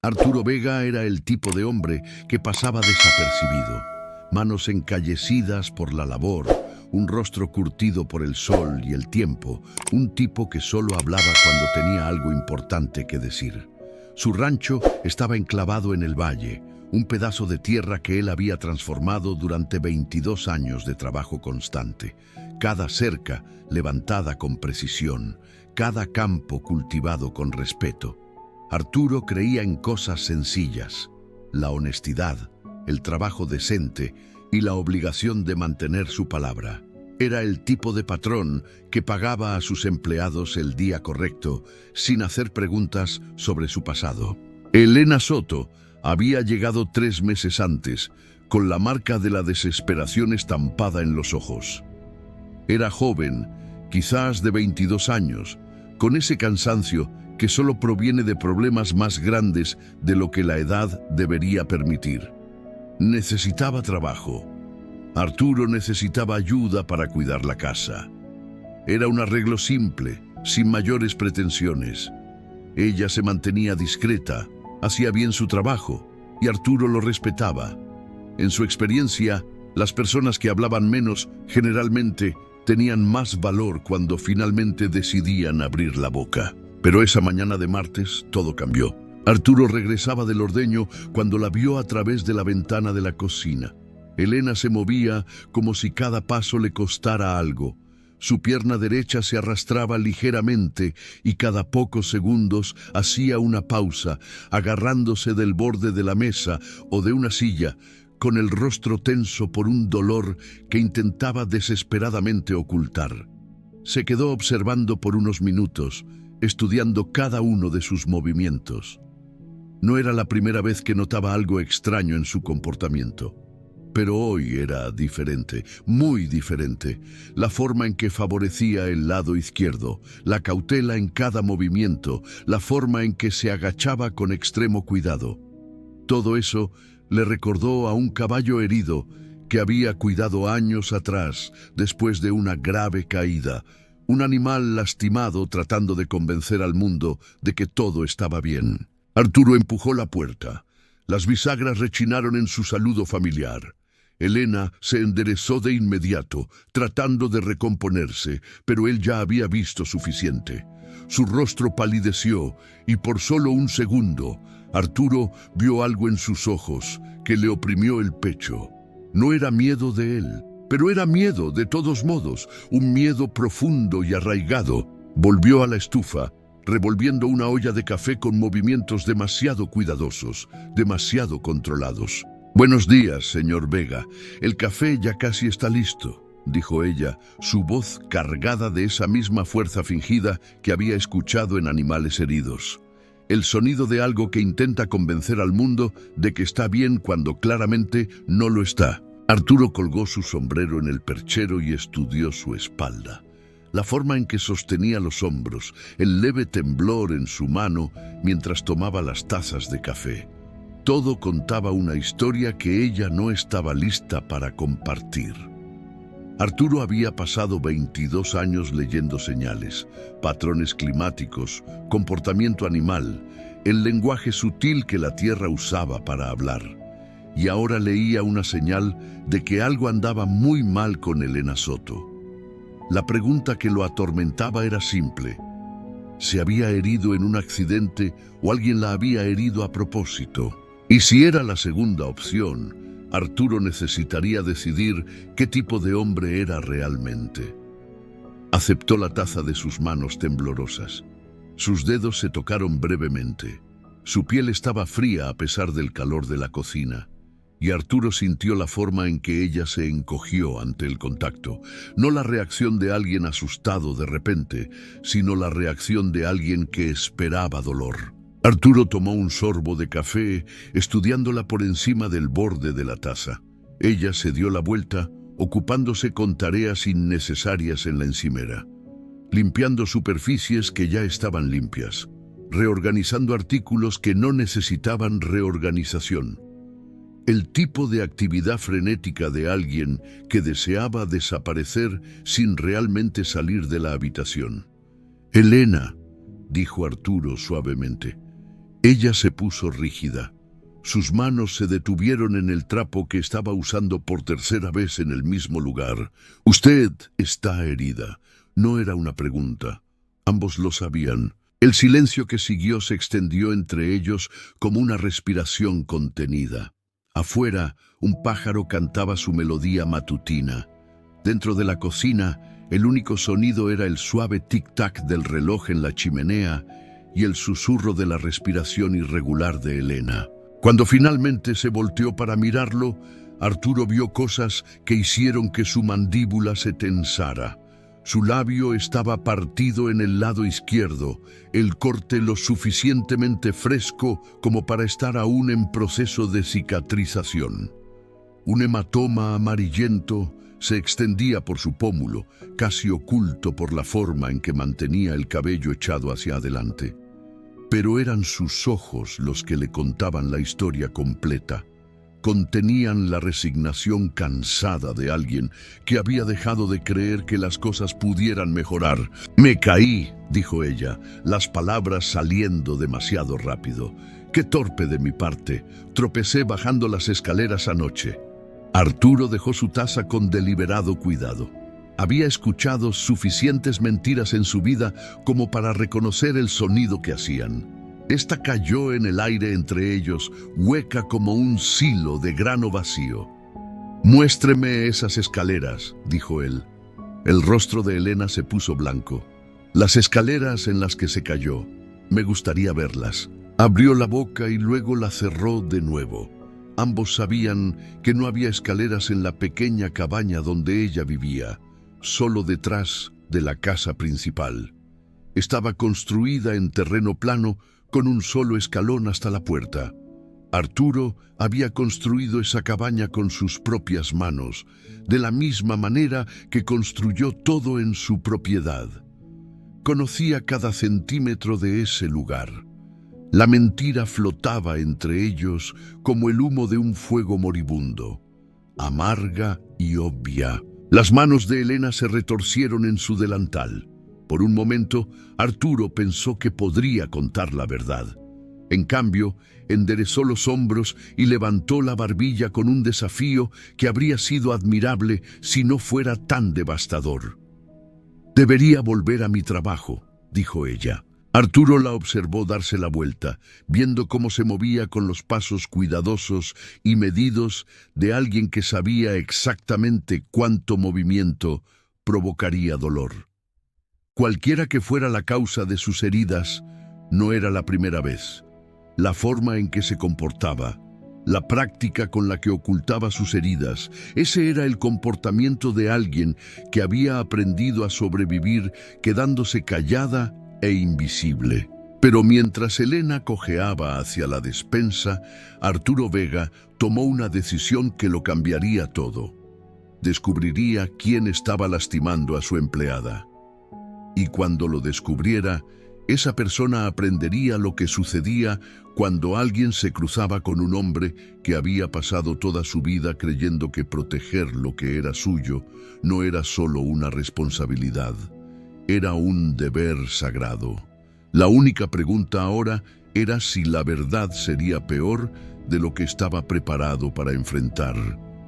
Arturo Vega era el tipo de hombre que pasaba desapercibido. Manos encallecidas por la labor, un rostro curtido por el sol y el tiempo, un tipo que solo hablaba cuando tenía algo importante que decir. Su rancho estaba enclavado en el valle, un pedazo de tierra que él había transformado durante 22 años de trabajo constante. Cada cerca levantada con precisión, cada campo cultivado con respeto. Arturo creía en cosas sencillas: la honestidad, el trabajo decente y la obligación de mantener su palabra. Era el tipo de patrón que pagaba a sus empleados el día correcto, sin hacer preguntas sobre su pasado. Elena Soto había llegado 3 meses antes, con la marca de la desesperación estampada en los ojos. Era joven, quizás de 22 años, con ese cansancio que solo proviene de problemas más grandes de lo que la edad debería permitir. Necesitaba trabajo. Arturo necesitaba ayuda para cuidar la casa. Era un arreglo simple, sin mayores pretensiones. Ella se mantenía discreta, hacía bien su trabajo, y Arturo lo respetaba. En su experiencia, las personas que hablaban menos generalmente tenían más valor cuando finalmente decidían abrir la boca. Pero esa mañana de martes todo cambió. Arturo regresaba del ordeño cuando la vio a través de la ventana de la cocina. Elena se movía como si cada paso le costara algo. Su pierna derecha se arrastraba ligeramente y cada pocos segundos hacía una pausa, agarrándose del borde de la mesa o de una silla, con el rostro tenso por un dolor que intentaba desesperadamente ocultar. Se quedó observando por unos minutos, estudiando cada uno de sus movimientos. No era la primera vez que notaba algo extraño en su comportamiento. Pero hoy era diferente, muy diferente. La forma en que favorecía el lado izquierdo, la cautela en cada movimiento, la forma en que se agachaba con extremo cuidado. Todo eso le recordó a un caballo herido que había cuidado años atrás, después de una grave caída. Un animal lastimado tratando de convencer al mundo de que todo estaba bien. Arturo empujó la puerta. Las bisagras rechinaron en su saludo familiar. Elena se enderezó de inmediato, tratando de recomponerse, pero él ya había visto suficiente. Su rostro palideció y por solo un segundo, Arturo vio algo en sus ojos que le oprimió el pecho. No era miedo de él, pero era miedo de todos modos, un miedo profundo y arraigado. Volvió a la estufa, revolviendo una olla de café con movimientos demasiado cuidadosos, demasiado controlados. «Buenos días, señor Vega. El café ya casi está listo», dijo ella, su voz cargada de esa misma fuerza fingida que había escuchado en animales heridos. El sonido de algo que intenta convencer al mundo de que está bien cuando claramente no lo está. Arturo colgó su sombrero en el perchero y estudió su espalda. La forma en que sostenía los hombros, el leve temblor en su mano mientras tomaba las tazas de café. Todo contaba una historia que ella no estaba lista para compartir. Arturo había pasado 22 años leyendo señales, patrones climáticos, comportamiento animal, el lenguaje sutil que la tierra usaba para hablar. Y ahora leía una señal de que algo andaba muy mal con Elena Soto. La pregunta que lo atormentaba era simple: ¿se había herido en un accidente o alguien la había herido a propósito? Y si era la segunda opción, Arturo necesitaría decidir qué tipo de hombre era realmente. Aceptó la taza de sus manos temblorosas. Sus dedos se tocaron brevemente. Su piel estaba fría a pesar del calor de la cocina. Y Arturo sintió la forma en que ella se encogió ante el contacto. No la reacción de alguien asustado de repente, sino la reacción de alguien que esperaba dolor. Arturo tomó un sorbo de café, estudiándola por encima del borde de la taza. Ella se dio la vuelta, ocupándose con tareas innecesarias en la encimera, limpiando superficies que ya estaban limpias, reorganizando artículos que no necesitaban reorganización. El tipo de actividad frenética de alguien que deseaba desaparecer sin realmente salir de la habitación. «Elena», dijo Arturo suavemente, Ella se puso rígida. Sus manos se detuvieron en el trapo que estaba usando por tercera vez en el mismo lugar. «Usted está herida». No era una pregunta. Ambos lo sabían. El silencio que siguió se extendió entre ellos como una respiración contenida. Afuera, un pájaro cantaba su melodía matutina. Dentro de la cocina, el único sonido era el suave tic-tac del reloj en la chimenea y el susurro de la respiración irregular de Elena. Cuando finalmente se volteó para mirarlo, Arturo vio cosas que hicieron que su mandíbula se tensara. Su labio estaba partido en el lado izquierdo, el corte lo suficientemente fresco como para estar aún en proceso de cicatrización. Un hematoma amarillento se extendía por su pómulo, casi oculto por la forma en que mantenía el cabello echado hacia adelante. Pero eran sus ojos los que le contaban la historia completa. Contenían la resignación cansada de alguien que había dejado de creer que las cosas pudieran mejorar. «Me caí», dijo ella, las palabras saliendo demasiado rápido. «Qué torpe de mi parte. Tropecé bajando las escaleras anoche». Arturo dejó su taza con deliberado cuidado. Había escuchado suficientes mentiras en su vida como para reconocer el sonido que hacían. Esta cayó en el aire entre ellos, hueca como un silo de grano vacío. «Muéstreme esas escaleras», dijo él. El rostro de Elena se puso blanco. «Las escaleras en las que se cayó. Me gustaría verlas». Abrió la boca y luego la cerró de nuevo. Ambos sabían que no había escaleras en la pequeña cabaña donde ella vivía, solo detrás de la casa principal. Estaba construida en terreno plano con un solo escalón hasta la puerta. Arturo había construido esa cabaña con sus propias manos, de la misma manera que construyó todo en su propiedad. Conocía cada centímetro de ese lugar. La mentira flotaba entre ellos como el humo de un fuego moribundo, amarga y obvia. Las manos de Elena se retorcieron en su delantal. Por un momento, Arturo pensó que podría contar la verdad. En cambio, enderezó los hombros y levantó la barbilla con un desafío que habría sido admirable si no fuera tan devastador. «Debería volver a mi trabajo», dijo ella. Arturo la observó darse la vuelta, viendo cómo se movía con los pasos cuidadosos y medidos de alguien que sabía exactamente cuánto movimiento provocaría dolor. Cualquiera que fuera la causa de sus heridas, no era la primera vez. La forma en que se comportaba, la práctica con la que ocultaba sus heridas, ese era el comportamiento de alguien que había aprendido a sobrevivir quedándose callada e invisible. Pero mientras Elena cojeaba hacia la despensa, Arturo Vega tomó una decisión que lo cambiaría todo. Descubriría quién estaba lastimando a su empleada. Y cuando lo descubriera, esa persona aprendería lo que sucedía cuando alguien se cruzaba con un hombre que había pasado toda su vida creyendo que proteger lo que era suyo no era solo una responsabilidad. Era un deber sagrado. La única pregunta ahora era si la verdad sería peor de lo que estaba preparado para enfrentar.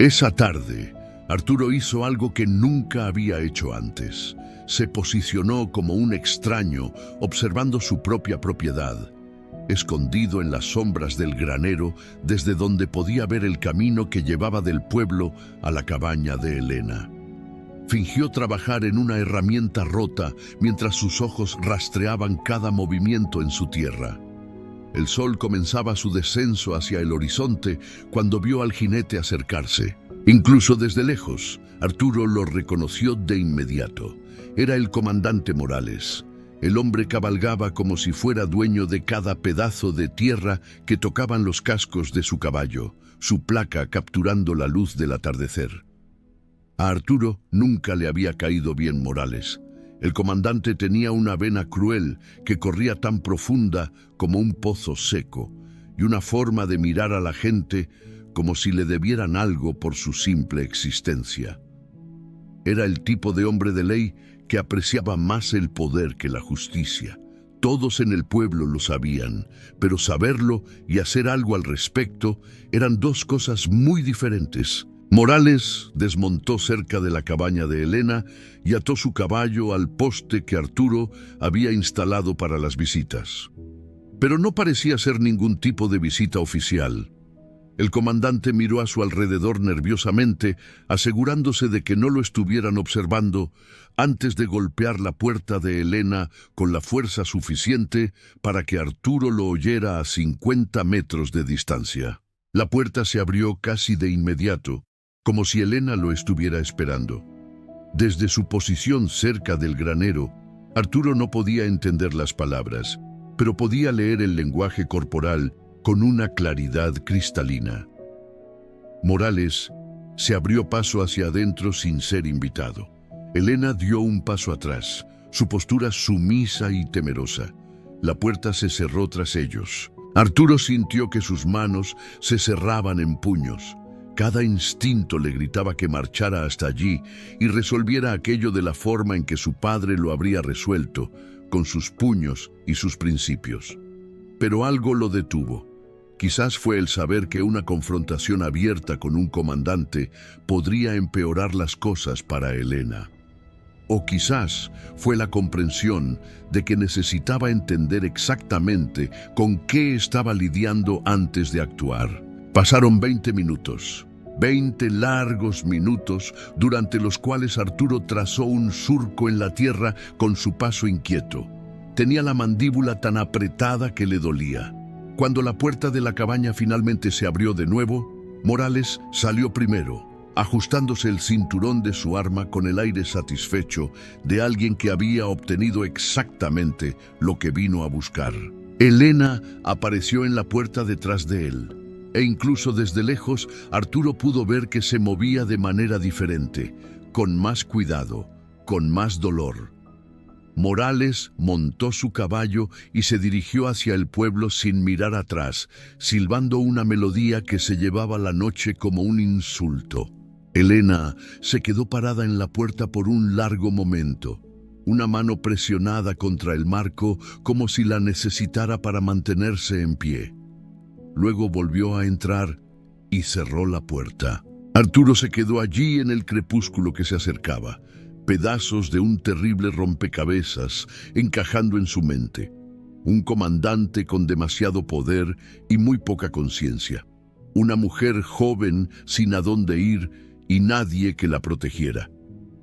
Esa tarde, Arturo hizo algo que nunca había hecho antes. Se posicionó como un extraño, observando su propia propiedad, escondido en las sombras del granero, desde donde podía ver el camino que llevaba del pueblo a la cabaña de Elena. Fingió trabajar en una herramienta rota mientras sus ojos rastreaban cada movimiento en su tierra. El sol comenzaba su descenso hacia el horizonte cuando vio al jinete acercarse. Incluso desde lejos, Arturo lo reconoció de inmediato. Era el comandante Morales. El hombre cabalgaba como si fuera dueño de cada pedazo de tierra que tocaban los cascos de su caballo, su placa capturando la luz del atardecer. A Arturo nunca le había caído bien Morales. El comandante tenía una vena cruel que corría tan profunda como un pozo seco y una forma de mirar a la gente como si le debieran algo por su simple existencia. Era el tipo de hombre de ley que apreciaba más el poder que la justicia. Todos en el pueblo lo sabían, pero saberlo y hacer algo al respecto eran dos cosas muy diferentes. Morales desmontó cerca de la cabaña de Elena y ató su caballo al poste que Arturo había instalado para las visitas. Pero no parecía ser ningún tipo de visita oficial. El comandante miró a su alrededor nerviosamente, asegurándose de que no lo estuvieran observando, antes de golpear la puerta de Elena con la fuerza suficiente para que Arturo lo oyera a 50 metros de distancia. La puerta se abrió casi de inmediato, como si Elena lo estuviera esperando. Desde su posición cerca del granero, Arturo no podía entender las palabras, pero podía leer el lenguaje corporal con una claridad cristalina. Morales se abrió paso hacia adentro sin ser invitado. Elena dio un paso atrás, su postura sumisa y temerosa. La puerta se cerró tras ellos. Arturo sintió que sus manos se cerraban en puños. Cada instinto le gritaba que marchara hasta allí y resolviera aquello de la forma en que su padre lo habría resuelto, con sus puños y sus principios. Pero algo lo detuvo. Quizás fue el saber que una confrontación abierta con un comandante podría empeorar las cosas para Elena. O quizás fue la comprensión de que necesitaba entender exactamente con qué estaba lidiando antes de actuar. Pasaron 20 minutos, 20 largos minutos, durante los cuales Arturo trazó un surco en la tierra con su paso inquieto. Tenía la mandíbula tan apretada que le dolía. Cuando la puerta de la cabaña finalmente se abrió de nuevo, Morales salió primero, ajustándose el cinturón de su arma con el aire satisfecho de alguien que había obtenido exactamente lo que vino a buscar. Elena apareció en la puerta detrás de él, e incluso desde lejos Arturo pudo ver que se movía de manera diferente, con más cuidado, con más dolor. Morales montó su caballo y se dirigió hacia el pueblo sin mirar atrás, silbando una melodía que se llevaba la noche como un insulto. Elena se quedó parada en la puerta por un largo momento, una mano presionada contra el marco como si la necesitara para mantenerse en pie. Luego volvió a entrar y cerró la puerta. Arturo se quedó allí en el crepúsculo que se acercaba, pedazos de un terrible rompecabezas encajando en su mente. Un comandante con demasiado poder y muy poca conciencia. Una mujer joven sin a dónde ir y nadie que la protegiera.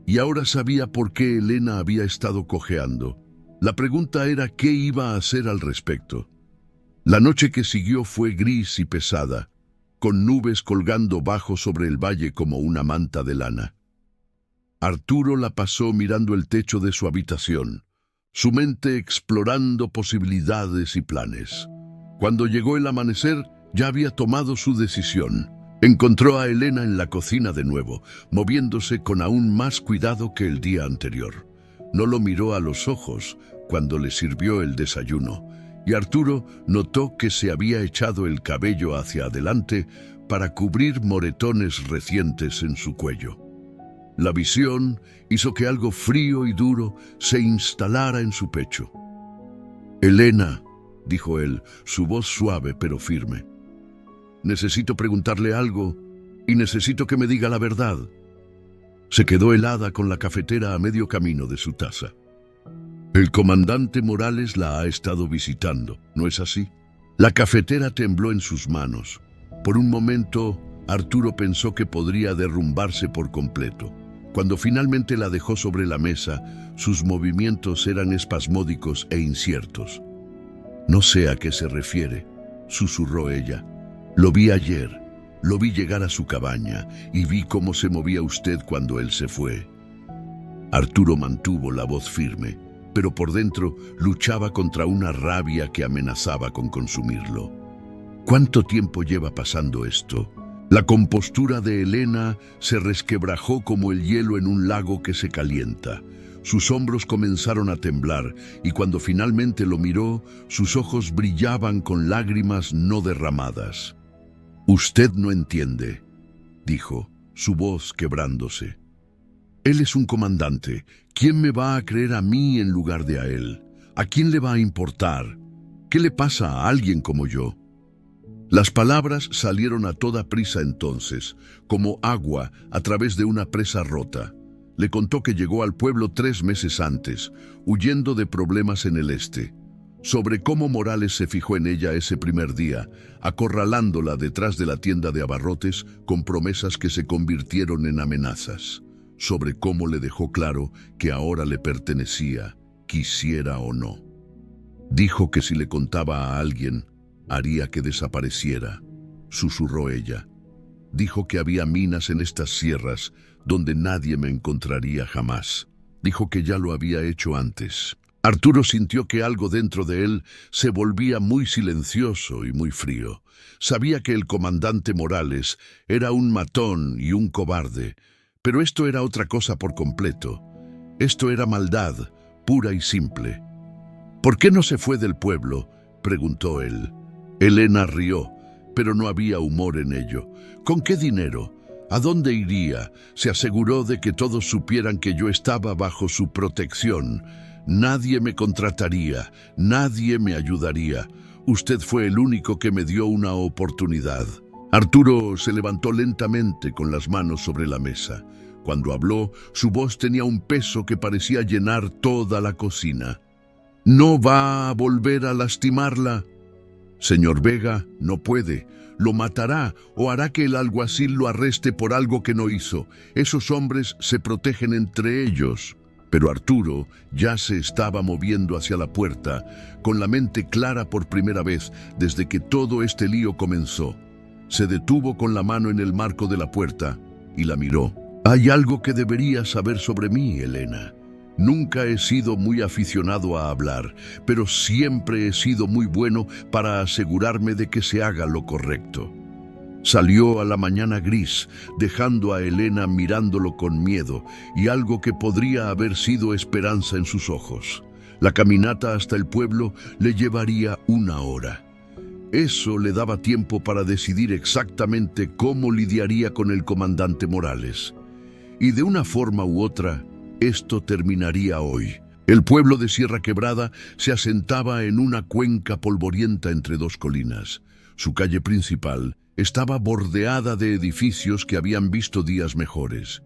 Y ahora sabía por qué Elena había estado cojeando. La pregunta era qué iba a hacer al respecto. La noche que siguió fue gris y pesada, con nubes colgando bajo sobre el valle como una manta de lana. Arturo la pasó mirando el techo de su habitación, su mente explorando posibilidades y planes. Cuando llegó el amanecer, ya había tomado su decisión. Encontró a Elena en la cocina de nuevo, moviéndose con aún más cuidado que el día anterior. No lo miró a los ojos cuando le sirvió el desayuno, y Arturo notó que se había echado el cabello hacia adelante para cubrir moretones recientes en su cuello. La visión hizo que algo frío y duro se instalara en su pecho. «Elena», dijo él, su voz suave pero firme. «Necesito preguntarle algo y necesito que me diga la verdad». Se quedó helada con la cafetera a medio camino de su taza. «El comandante Morales la ha estado visitando, ¿no es así?» La cafetera tembló en sus manos. Por un momento, Arturo pensó que podría derrumbarse por completo. Cuando finalmente la dejó sobre la mesa, sus movimientos eran espasmódicos e inciertos. «No sé a qué se refiere», susurró ella. «Lo vi ayer, lo vi llegar a su cabaña y vi cómo se movía usted cuando él se fue». Arturo mantuvo la voz firme, pero por dentro luchaba contra una rabia que amenazaba con consumirlo. ¿Cuánto tiempo lleva pasando esto? La compostura de Elena se resquebrajó como el hielo en un lago que se calienta. Sus hombros comenzaron a temblar y cuando finalmente lo miró, sus ojos brillaban con lágrimas no derramadas. «Usted no entiende», dijo, su voz quebrándose. «Él es un comandante. ¿Quién me va a creer a mí en lugar de a él? ¿A quién le va a importar? ¿Qué le pasa a alguien como yo? Las palabras salieron a toda prisa entonces, como agua a través de una presa rota. Le contó que llegó al pueblo 3 meses antes, huyendo de problemas en el este. Sobre cómo Morales se fijó en ella ese primer día, acorralándola detrás de la tienda de abarrotes con promesas que se convirtieron en amenazas. Sobre cómo le dejó claro que ahora le pertenecía, quisiera o no. Dijo que si le contaba a alguien, haría que desapareciera, susurró ella. Dijo que había minas en estas sierras donde nadie me encontraría jamás. Dijo que ya lo había hecho antes. Arturo sintió que algo dentro de él se volvía muy silencioso y muy frío. Sabía que el comandante Morales era un matón y un cobarde, pero esto era otra cosa por completo. Esto era maldad, pura y simple. ¿Por qué no se fue del pueblo?, preguntó él. Elena rió, pero no había humor en ello. ¿Con qué dinero? ¿A dónde iría? Se aseguró de que todos supieran que yo estaba bajo su protección. Nadie me contrataría, nadie me ayudaría. Usted fue el único que me dio una oportunidad. Arturo se levantó lentamente con las manos sobre la mesa. Cuando habló, su voz tenía un peso que parecía llenar toda la cocina. ¿No va a volver a lastimarla? Señor Vega, no puede. Lo matará o hará que el alguacil lo arreste por algo que no hizo. Esos hombres se protegen entre ellos. Pero Arturo ya se estaba moviendo hacia la puerta, con la mente clara por primera vez desde que todo este lío comenzó. Se detuvo con la mano en el marco de la puerta y la miró. Hay algo que deberías saber sobre mí, Elena. Nunca he sido muy aficionado a hablar, pero siempre he sido muy bueno para asegurarme de que se haga lo correcto. Salió a la mañana gris, dejando a Elena mirándolo con miedo y algo que podría haber sido esperanza en sus ojos. La caminata hasta el pueblo le llevaría 1 hora. Eso le daba tiempo para decidir exactamente cómo lidiaría con el comandante Morales. Y de una forma u otra, esto terminaría hoy. El pueblo de Sierra Quebrada se asentaba en una cuenca polvorienta entre 2 colinas. Su calle principal estaba bordeada de edificios que habían visto días mejores.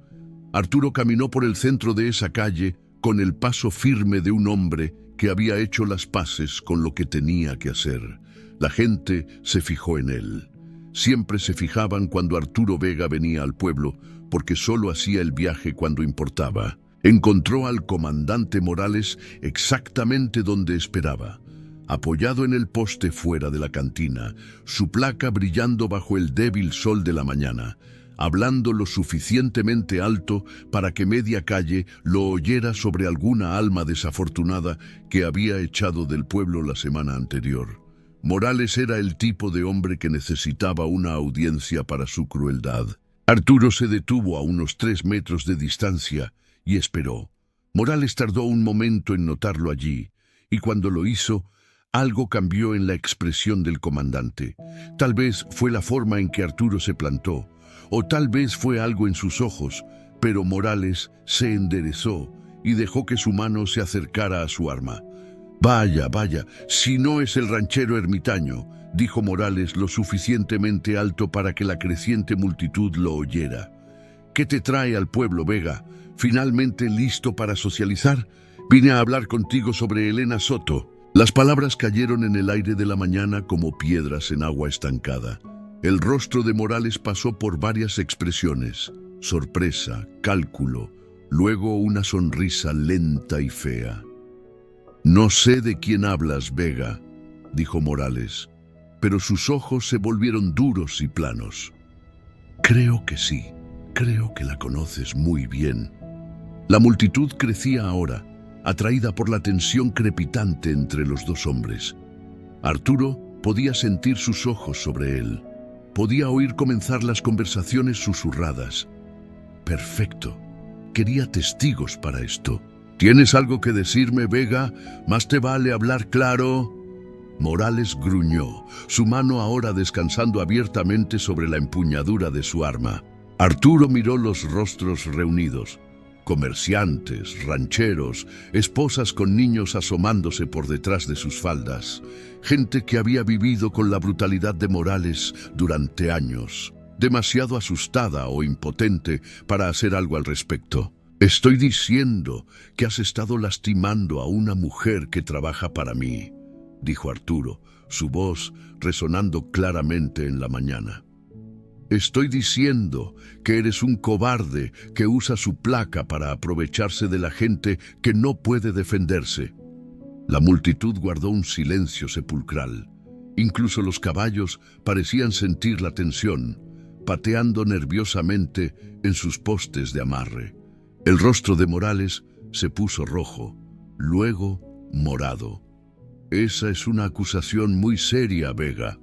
Arturo caminó por el centro de esa calle con el paso firme de un hombre que había hecho las paces con lo que tenía que hacer. La gente se fijó en él. Siempre se fijaban cuando Arturo Vega venía al pueblo, porque solo hacía el viaje cuando importaba. Encontró al comandante Morales exactamente donde esperaba. Apoyado en el poste fuera de la cantina, su placa brillando bajo el débil sol de la mañana, hablando lo suficientemente alto para que media calle lo oyera sobre alguna alma desafortunada que había echado del pueblo la semana anterior. Morales era el tipo de hombre que necesitaba una audiencia para su crueldad. Arturo se detuvo a unos 3 metros de distancia y esperó. Morales tardó un momento en notarlo allí, y cuando lo hizo, algo cambió en la expresión del comandante. Tal vez fue la forma en que Arturo se plantó, o tal vez fue algo en sus ojos, pero Morales se enderezó y dejó que su mano se acercara a su arma. Vaya, si no es el ranchero ermitaño, dijo Morales lo suficientemente alto para que la creciente multitud lo oyera. ¿Qué te trae al pueblo, Vega? ¿Finalmente listo para socializar? Vine a hablar contigo sobre Elena Soto. Las palabras cayeron en el aire de la mañana como piedras en agua estancada. El rostro de Morales pasó por varias expresiones: sorpresa, cálculo, luego una sonrisa lenta y fea. No sé de quién hablas, Vega, dijo Morales, pero sus ojos se volvieron duros y planos. Creo que sí, creo que la conoces muy bien. La multitud crecía ahora, atraída por la tensión crepitante entre los 2 hombres. Arturo podía sentir sus ojos sobre él. Podía oír comenzar las conversaciones susurradas. Perfecto. Quería testigos para esto. ¿Tienes algo que decirme, Vega? Más te vale hablar claro. Morales gruñó, su mano ahora descansando abiertamente sobre la empuñadura de su arma. Arturo miró los rostros reunidos. Comerciantes, rancheros, esposas con niños asomándose por detrás de sus faldas, gente que había vivido con la brutalidad de Morales durante años, demasiado asustada o impotente para hacer algo al respecto. Estoy diciendo que has estado lastimando a una mujer que trabaja para mí, dijo Arturo, su voz resonando claramente en la mañana. Estoy diciendo que eres un cobarde que usa su placa para aprovecharse de la gente que no puede defenderse. La multitud guardó un silencio sepulcral. Incluso los caballos parecían sentir la tensión, pateando nerviosamente en sus postes de amarre. El rostro de Morales se puso rojo, luego morado. Esa es una acusación muy seria, Vega.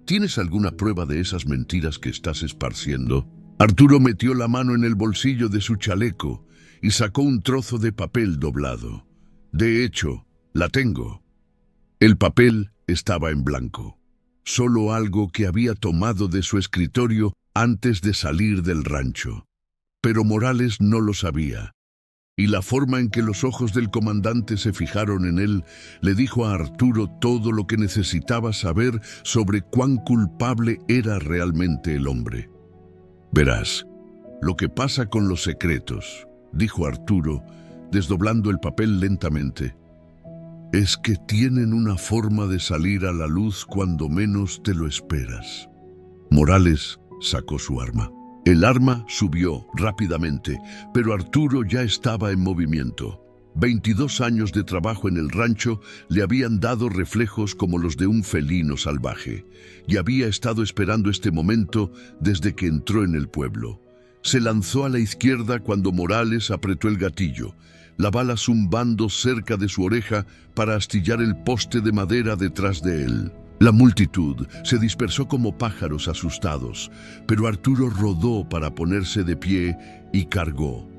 ¿Tienes alguna prueba de esas mentiras que estás esparciendo? Arturo metió la mano en el bolsillo de su chaleco y sacó un trozo de papel doblado. De hecho, la tengo. El papel estaba en blanco, solo algo que había tomado de su escritorio antes de salir del rancho. Pero Morales no lo sabía, y la forma en que los ojos del comandante se fijaron en él le dijo a Arturo todo lo que necesitaba saber sobre cuán culpable era realmente el hombre. Verás, lo que pasa con los secretos, dijo Arturo, desdoblando el papel lentamente, es que tienen una forma de salir a la luz cuando menos te lo esperas. Morales sacó su arma. El arma subió rápidamente, pero Arturo ya estaba en movimiento. 22 años de trabajo en el rancho le habían dado reflejos como los de un felino salvaje, y había estado esperando este momento desde que entró en el pueblo. Se lanzó a la izquierda cuando Morales apretó el gatillo, la bala zumbando cerca de su oreja para astillar el poste de madera detrás de él. La multitud se dispersó como pájaros asustados, pero Arturo rodó para ponerse de pie y cargó.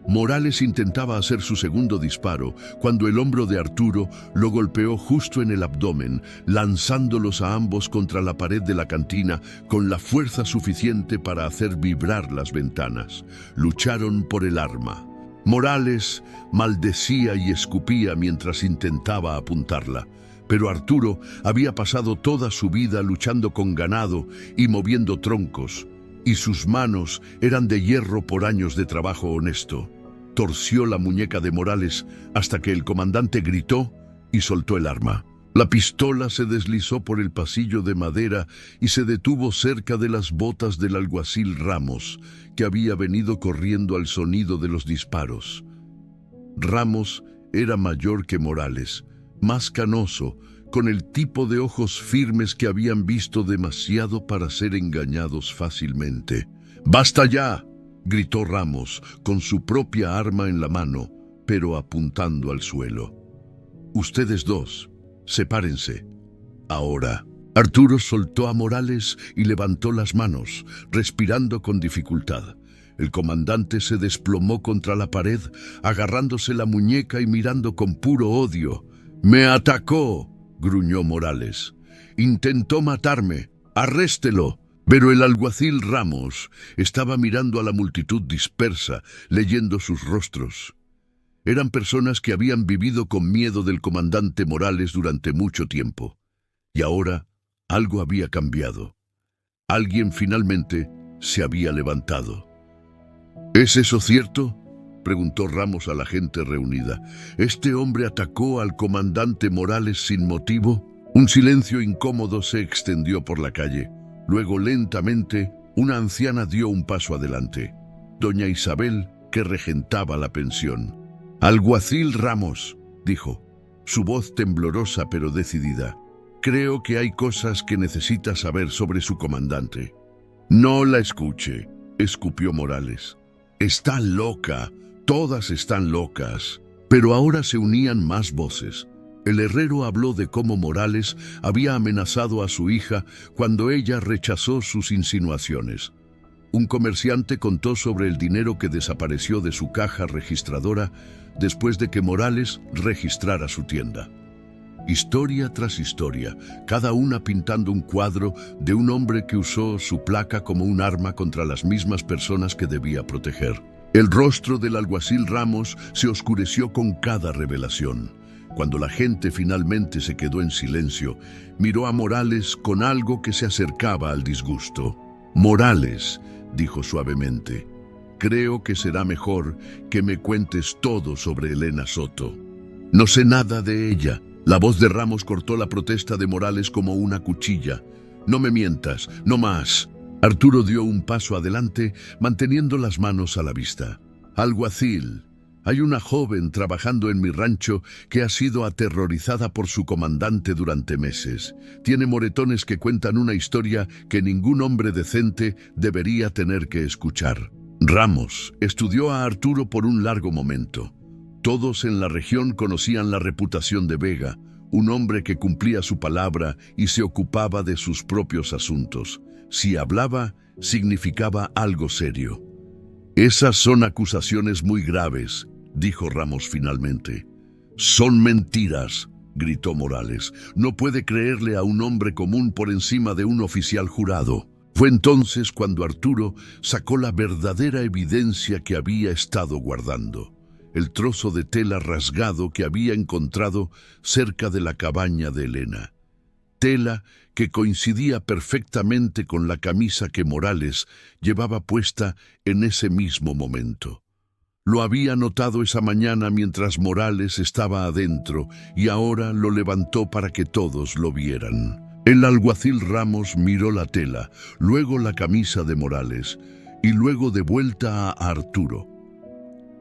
Morales intentaba hacer su segundo disparo cuando el hombro de Arturo lo golpeó justo en el abdomen, lanzándolos a ambos contra la pared de la cantina con la fuerza suficiente para hacer vibrar las ventanas. Lucharon por el arma. Morales maldecía y escupía mientras intentaba apuntarla. Pero Arturo había pasado toda su vida luchando con ganado y moviendo troncos, y sus manos eran de hierro por años de trabajo honesto. Torció la muñeca de Morales hasta que el comandante gritó y soltó el arma. La pistola se deslizó por el pasillo de madera y se detuvo cerca de las botas del alguacil Ramos, que había venido corriendo al sonido de los disparos. Ramos era mayor que Morales, más canoso, con el tipo de ojos firmes que habían visto demasiado para ser engañados fácilmente. ¡Basta ya!, gritó Ramos, con su propia arma en la mano, pero apuntando al suelo. Ustedes dos, sepárense. Ahora. Arturo soltó a Morales y levantó las manos, respirando con dificultad. El comandante se desplomó contra la pared, agarrándose la muñeca y mirando con puro odio. «¡Me atacó!», gruñó Morales. «Intentó matarme. ¡Arréstelo!». Pero el alguacil Ramos estaba mirando a la multitud dispersa, leyendo sus rostros. Eran personas que habían vivido con miedo del comandante Morales durante mucho tiempo. Y ahora algo había cambiado. Alguien finalmente se había levantado. «¿Es eso cierto?», preguntó Ramos a la gente reunida. «¿Este hombre atacó al comandante Morales sin motivo?». Un silencio incómodo se extendió por la calle. Luego, lentamente, una anciana dio un paso adelante. Doña Isabel, que regentaba la pensión. «Alguacil Ramos», dijo, su voz temblorosa pero decidida. «Creo que hay cosas que necesita saber sobre su comandante». «No la escuche», escupió Morales. «Está loca. Todas están locas». Pero ahora se unían más voces. El herrero habló de cómo Morales había amenazado a su hija cuando ella rechazó sus insinuaciones. Un comerciante contó sobre el dinero que desapareció de su caja registradora después de que Morales registrara su tienda. Historia tras historia, cada una pintando un cuadro de un hombre que usó su placa como un arma contra las mismas personas que debía proteger. El rostro del alguacil Ramos se oscureció con cada revelación. Cuando la gente finalmente se quedó en silencio, miró a Morales con algo que se acercaba al disgusto. «Morales», dijo suavemente, «creo que será mejor que me cuentes todo sobre Elena Soto». «No sé nada de ella». La voz de Ramos cortó la protesta de Morales como una cuchilla. «No me mientas, no más». Arturo dio un paso adelante, manteniendo las manos a la vista. «Alguacil, hay una joven trabajando en mi rancho que ha sido aterrorizada por su comandante durante meses. Tiene moretones que cuentan una historia que ningún hombre decente debería tener que escuchar». Ramos estudió a Arturo por un largo momento. Todos en la región conocían la reputación de Vega, un hombre que cumplía su palabra y se ocupaba de sus propios asuntos. Si hablaba, significaba algo serio. «Esas son acusaciones muy graves», dijo Ramos finalmente. «Son mentiras», gritó Morales. «No puede creerle a un hombre común por encima de un oficial jurado». Fue entonces cuando Arturo sacó la verdadera evidencia que había estado guardando. El trozo de tela rasgado que había encontrado cerca de la cabaña de Elena. Tela que coincidía perfectamente con la camisa que Morales llevaba puesta en ese mismo momento. Lo había notado esa mañana mientras Morales estaba adentro y ahora lo levantó para que todos lo vieran. El alguacil Ramos miró la tela, luego la camisa de Morales y luego de vuelta a Arturo.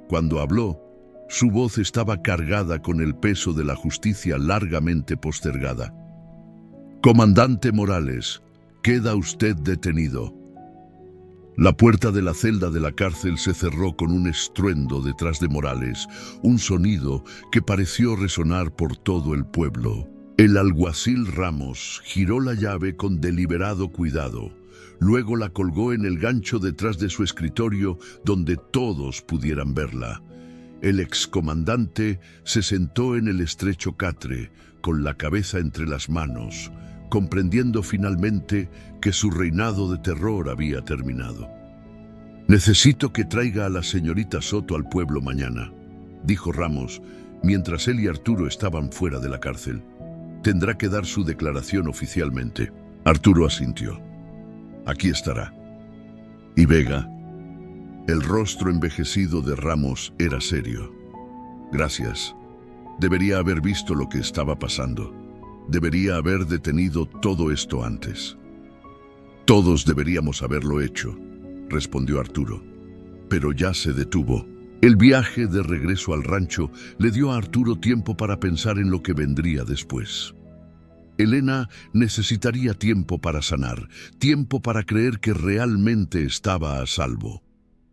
Cuando habló, su voz estaba cargada con el peso de la justicia largamente postergada. «Comandante Morales, queda usted detenido». La puerta de la celda de la cárcel se cerró con un estruendo detrás de Morales, un sonido que pareció resonar por todo el pueblo. El alguacil Ramos giró la llave con deliberado cuidado. Luego la colgó en el gancho detrás de su escritorio donde todos pudieran verla. El excomandante se sentó en el estrecho catre, con la cabeza entre las manos, comprendiendo finalmente que su reinado de terror había terminado. «Necesito que traiga a la señorita Soto al pueblo mañana», dijo Ramos, mientras él y Arturo estaban fuera de la cárcel. «Tendrá que dar su declaración oficialmente». Arturo asintió. «Aquí estará». ¿Y Vega?» El rostro envejecido de Ramos era serio. «Gracias. Debería haber visto lo que estaba pasando. Debería haber detenido todo esto antes». «Todos deberíamos haberlo hecho», respondió Arturo. «Pero ya se detuvo». El viaje de regreso al rancho le dio a Arturo tiempo para pensar en lo que vendría después. Elena necesitaría tiempo para sanar, tiempo para creer que realmente estaba a salvo.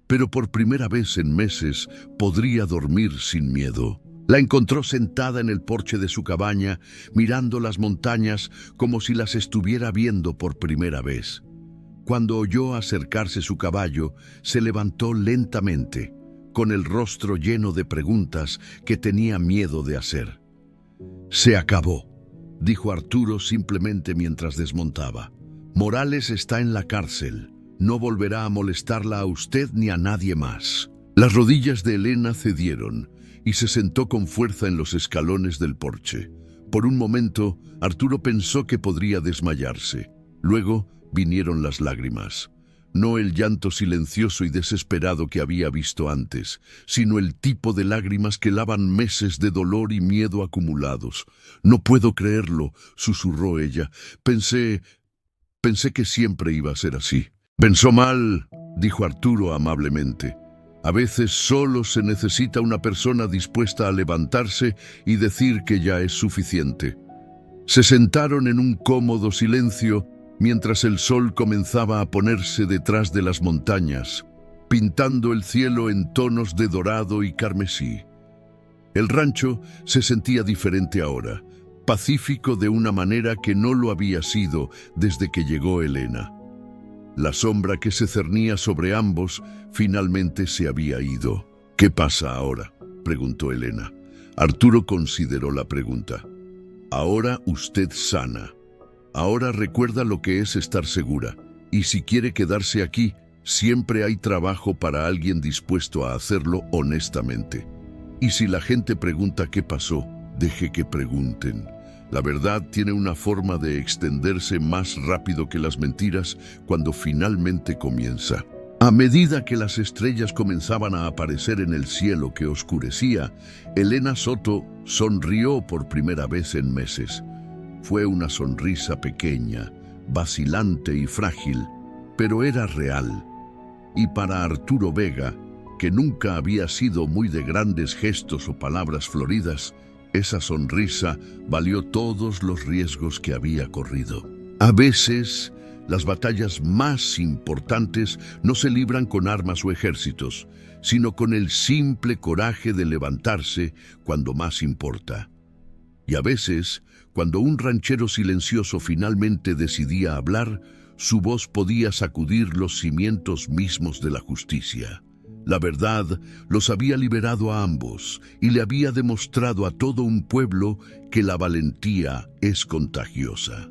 Pero por primera vez en meses podría dormir sin miedo. La encontró sentada en el porche de su cabaña, mirando las montañas como si las estuviera viendo por primera vez. Cuando oyó acercarse su caballo, se levantó lentamente, con el rostro lleno de preguntas que tenía miedo de hacer. «Se acabó», dijo Arturo simplemente mientras desmontaba. «Morales está en la cárcel. No volverá a molestarla a usted ni a nadie más». Las rodillas de Elena cedieron y se sentó con fuerza en los escalones del porche. Por un momento, Arturo pensó que podría desmayarse. Luego vinieron las lágrimas. No el llanto silencioso y desesperado que había visto antes, sino el tipo de lágrimas que lavan meses de dolor y miedo acumulados. «No puedo creerlo», susurró ella. Pensé que siempre iba a ser así». «Pensó mal», dijo Arturo amablemente. «A veces solo se necesita una persona dispuesta a levantarse y decir que ya es suficiente». Se sentaron en un cómodo silencio mientras el sol comenzaba a ponerse detrás de las montañas, pintando el cielo en tonos de dorado y carmesí. El rancho se sentía diferente ahora, pacífico de una manera que no lo había sido desde que llegó Elena. La sombra que se cernía sobre ambos finalmente se había ido. «¿Qué pasa ahora?», preguntó Elena. Arturo consideró la pregunta. «Ahora usted sana. Ahora recuerda lo que es estar segura, y si quiere quedarse aquí, Siempre hay trabajo para alguien dispuesto a hacerlo honestamente. Y si la gente pregunta qué pasó, deje que pregunten. La verdad tiene una forma de extenderse más rápido que las mentiras cuando finalmente comienza. A medida que las estrellas comenzaban a aparecer en el cielo que oscurecía, Elena Soto sonrió por primera vez en meses. Fue una sonrisa pequeña, vacilante y frágil, pero era real. Y para Arturo Vega, que nunca había sido muy de grandes gestos o palabras floridas, esa sonrisa valió todos los riesgos que había corrido. A veces, las batallas más importantes no se libran con armas o ejércitos, sino con el simple coraje de levantarse cuando más importa. Y a veces, cuando un ranchero silencioso finalmente decidía hablar, su voz podía sacudir los cimientos mismos de la justicia. La verdad los había liberado a ambos y le había demostrado a todo un pueblo que la valentía es contagiosa.